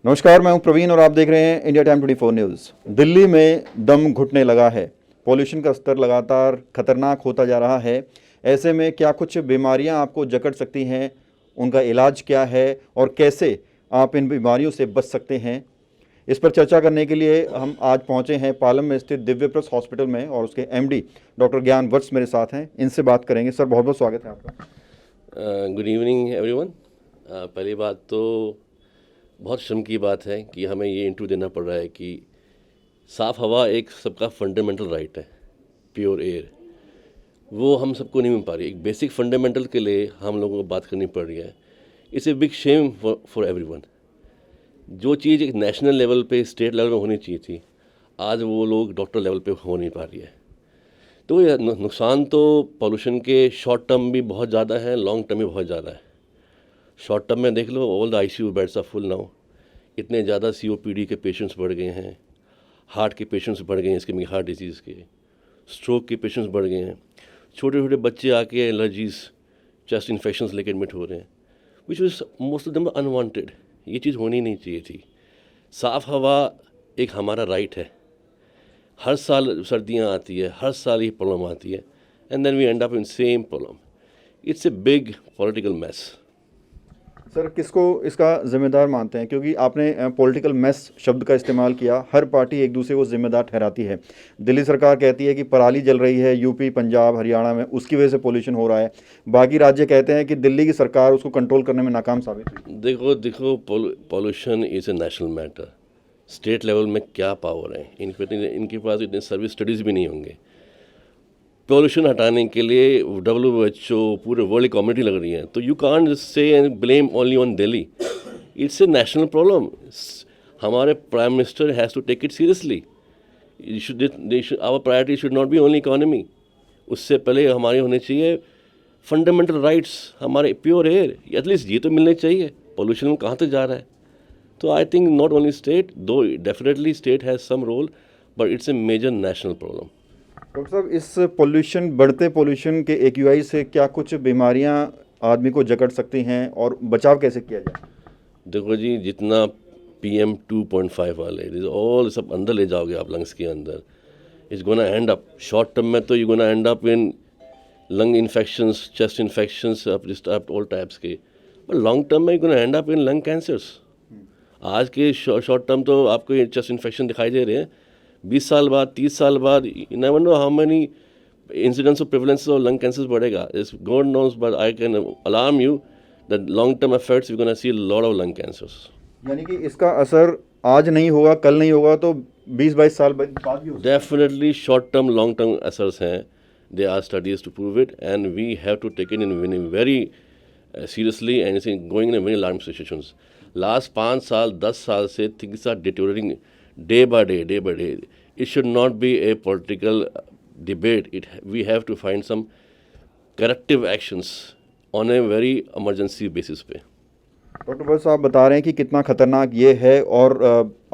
नमस्कार, मैं हूं प्रवीण और आप देख रहे हैं इंडिया टाइम 24 न्यूज़। दिल्ली में दम घुटने लगा है। पॉल्यूशन का स्तर लगातार खतरनाक होता जा रहा है। ऐसे में क्या कुछ बीमारियां आपको जकड़ सकती हैं, उनका इलाज क्या है और कैसे आप इन बीमारियों से बच सकते हैं, इस पर चर्चा करने के लिए हम आज पहुंचे हैं पालम में स्थित दिव्यप्रस हॉस्पिटल में और उसके एमडी डॉक्टर ज्ञान वत्स मेरे साथ हैं। इनसे बात करेंगे। सर, बहुत बहुत स्वागत है आपका। Good evening everyone. पहली बात तो बहुत शर्म की बात है कि हमें ये इंटरव्यू देना पड़ रहा है कि साफ़ हवा एक सबका फंडामेंटल राइट है। प्योर एयर वो हम सबको नहीं मिल पा रही। एक बेसिक फंडामेंटल के लिए हम लोगों को बात करनी पड़ रही है। It's a big Shem for everyone. जो चीज़ एक नेशनल लेवल पे, स्टेट लेवल में होनी चाहिए थी, आज वो लोग डॉक्टर लेवल पे हो नहीं पा रही है। तो ये नुकसान तो पॉल्यूशन के शॉर्ट टर्म भी बहुत ज़्यादा है, लॉन्ग टर्म भी बहुत ज़्यादा है। शॉर्ट टर्म में देख लो, all the ICU beds are full now. इतने ज़्यादा सीओपीडी के पेशेंट्स बढ़ गए हैं, हार्ट के पेशेंट्स बढ़ गए हैं, इसके हार्ट डिजीज़ के, स्ट्रोक के पेशेंट्स बढ़ गए हैं। छोटे छोटे बच्चे आके एलर्जीज, चेस्ट इन्फेक्शंस लेके एडमिट हो रहे हैं, which is most of them unwanted. ये चीज़ होनी नहीं चाहिए थी। साफ़ हवा एक हमारा राइट है। हर साल सर्दियाँ आती है, हर साल ये प्रॉब्लम आती है, and then we end up in same problem. It's a big political mess. Sir, किसको इसका जिम्मेदार मानते हैं? क्योंकि आपने पॉलिटिकल मेस शब्द का इस्तेमाल किया। हर पार्टी एक दूसरे को जिम्मेदार ठहराती है। दिल्ली सरकार कहती है कि पराली जल रही है यूपी, पंजाब, हरियाणा में, उसकी वजह से पोल्यूशन हो रहा है। बाकी राज्य कहते हैं कि दिल्ली की सरकार उसको कंट्रोल करने में नाकाम साबित हुई। देखो pollution is a national matter. State level में क्या पावर है इनके पास इतने सर्विस स्टडीज़ भी नहीं होंगे। पॉल्यूशन हटाने के लिए WHO, पूरे वर्ल्ड कम्युनिटी लग रही है। तो you can't say and blame only on Delhi. It's a national problem. हमारे prime minister has to take it seriously. Our priority should not be only economy. उससे पहले हमारे होने चाहिए फंडामेंटल राइट्स, हमारे प्योर एयर, एटलीस्ट ये तो मिलने चाहिए। पॉल्यूशन कहाँ तक जा रहा है? तो I think not only state, though definitely state has some role, but it's a major national problem. Doctor साहब, इस पोल्यूशन, बढ़ते पोल्यूशन के AQI से क्या कुछ बीमारियां आदमी को जकड़ सकती हैं और बचाव कैसे किया जाए? देखो जी, जितना PM 2.5 वाले ऑल सब अंदर ले जाओगे आप लंग्स के अंदर, it's gonna and up short term में तो you gonna and up in lung infections, chest infections, all types के। बट लॉन्ग टर्म में you gonna and up in lung cancers. आज के शॉर्ट टर्म तो आपको चेस्ट इन्फेक्शन दिखाई दे रहे हैं, 20 साल बाद, 30 साल बाद, you never know how many incidents of prevalence of lung cancer बढ़ेगा। इस God knows, but I can alarm you that long term effects we gonna see lot of lung cancers. यानी कि इसका असर आज नहीं होगा, कल नहीं होगा, तो 20-22 साल बाद भी हो सकता है। Definitely short term long term असर्स हैं। They are studies to prove it and we have to take it in very seriously and it's going in very alarming situations. Last 5 साल 10 साल से things are deteriorating day by day. It should not be a political debate. We have to find some corrective actions on a very emergency basis पे। Doctor बस आप बता रहे हैं कि कितना खतरनाक ये है और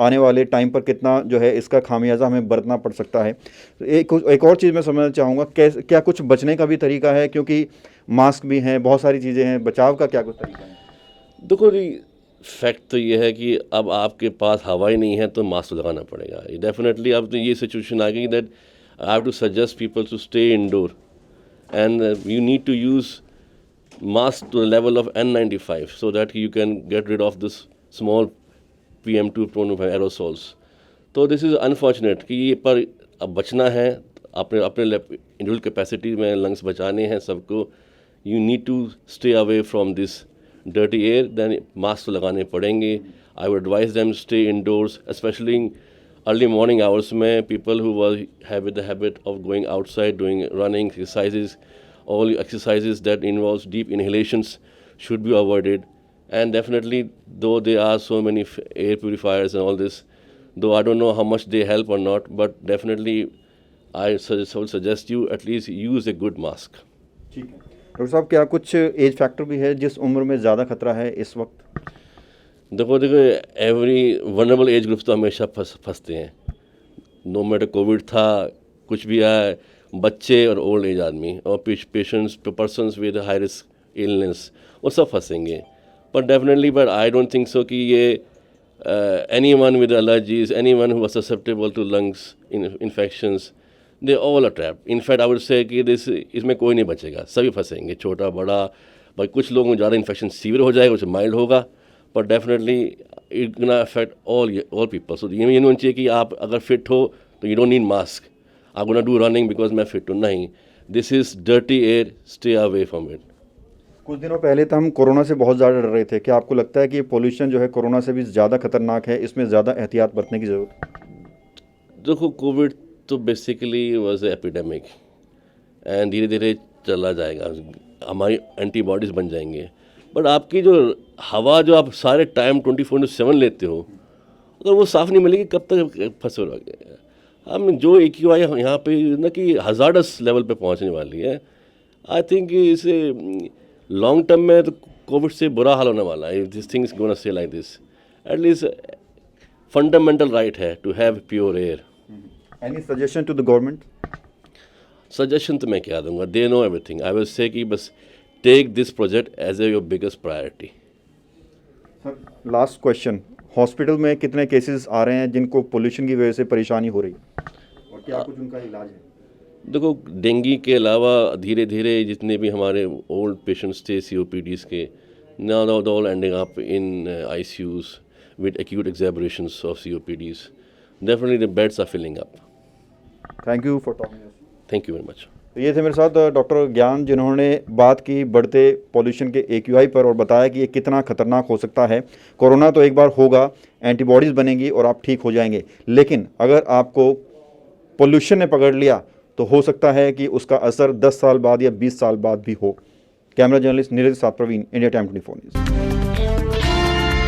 आने वाले टाइम पर कितना जो है इसका खामियाजा हमें बरतना पड़ सकता है। तो एक और चीज़ मैं समझना चाहूँगा, क्या कुछ बचने का भी तरीका है? क्योंकि मास्क भी हैं, बहुत सारी चीज़ें हैं, बचाव का क्या कुछ तरीका है? देखो जी, फैक्ट तो ये है कि अब आपके पास हवा ही नहीं है तो मास्क लगाना पड़ेगा। डेफिनेटली अब तो ये सिचुएशन आ गई that I have to suggest people to stay indoor and you need to use mask to the level of N95 so that you can get rid of this small PM 2.5 aerosols. तो this is unfortunate कि ये पर अब बचना है। अपने अपने individual capacity में लंग्स बचाने हैं सबको। You need to stay away from this dirty air, then mask लगाने पड़ेंगे। I would advise them stay indoors, specially early morning hours में people who have the habit of going outside, doing running exercises, all exercises that involves deep inhalations should be avoided. And definitely, though there are so many air purifiers and all this, though I don't know how much they help or not, but definitely I would suggest you at least use a good mask. ठीक है doctor साहब, क्या कुछ age factor भी है जिस उम्र में ज़्यादा खतरा है इस वक्त? देखो एवरी वनरेबल एज ग्रुप्स तो हमेशा फंसते हैं। नो मैटर कोविड था, कुछ भी आया, बच्चे और ओल्ड एज आदमी और patients, persons with high risk illness, वो सब फंसेंगे। But definitely, but I don't think so कि ये anyone with allergies, anyone who was susceptible to lungs infections, they all are trapped. In fact, I would say कि इसमें कोई नहीं बचेगा, सभी फंसेंगे, छोटा बड़ा। भाई कुछ लोगों को ज़्यादा इन्फेक्शन सीवियर हो जाएगा, कुछ माइल्ड होगा, पर definitely it gonna affect all people. So ये नहीं होना चाहिए कि आप अगर फिट हो तो यू डोंट नीड मास्क, आप गोना डू रनिंग बिकॉज मैं फिट हूँ, नहीं। This is dirty air, stay away from it. कुछ दिनों पहले तो हम कोरोना से बहुत ज़्यादा डर रहे थे, क्या आपको लगता है कि पोल्यूशन जो है कोरोना से भी ज़्यादा खतरनाक है, इसमें ज़्यादा एहतियात बरतने की ज़रूरत? देखो, कोविड तो बेसिकली वाज एपिडेमिक एंड धीरे धीरे चला जाएगा, हमारी एंटीबॉडीज़ बन जाएंगे। बट आपकी जो हवा जो आप सारे टाइम 24/7 लेते हो, अगर वो साफ़ नहीं मिलेगी कब तक फंसे रहोगे। हम जो AQI यहाँ पे ना कि हज़ार्डस लेवल पे पहुँचने वाली है। आई थिंक इसे लॉन्ग टर्म में तो कोविड से बुरा हाल होने वाला है। This things gonna say like this, at least fundamental right है to have pure air. Any suggestion to the government? Suggestion तो मैं क्या दूंगा, they know everything. I will say कि बस take this project as a your biggest priority. Sir last question, hospital में कितने cases आ रहे हैं जिनको पोल्यूशन की वजह से परेशानी हो रही है, और क्या कुछ उनका इलाज है? देखो, डेंगू के अलावा धीरे धीरे जितने भी हमारे ओल्ड पेशेंट्स थे COPDs के, now they all ending up in ICUs with acute exacerbations of COPDs. Definitely the beds are filling up. Thank you for talking. Thank you very much. तो ये थे मेरे साथ डॉक्टर ज्ञान, जिन्होंने बात की बढ़ते पॉल्यूशन के AQI पर और बताया कि ये कितना खतरनाक हो सकता है। कोरोना तो एक बार होगा, एंटीबॉडीज़ बनेंगी और आप ठीक हो जाएंगे, लेकिन अगर आपको पोल्यूशन ने पकड़ लिया तो हो सकता है कि उसका असर 10 साल बाद या 20 साल बाद भी हो। कैमरा जर्नलिस्ट नीरज के साथ प्रवीण, इंडिया टाइम 24 न्यूज़।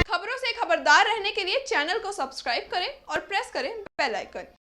खबरों से खबरदार रहने के लिए चैनल को सब्सक्राइब करें और प्रेस करें बेल आइकन।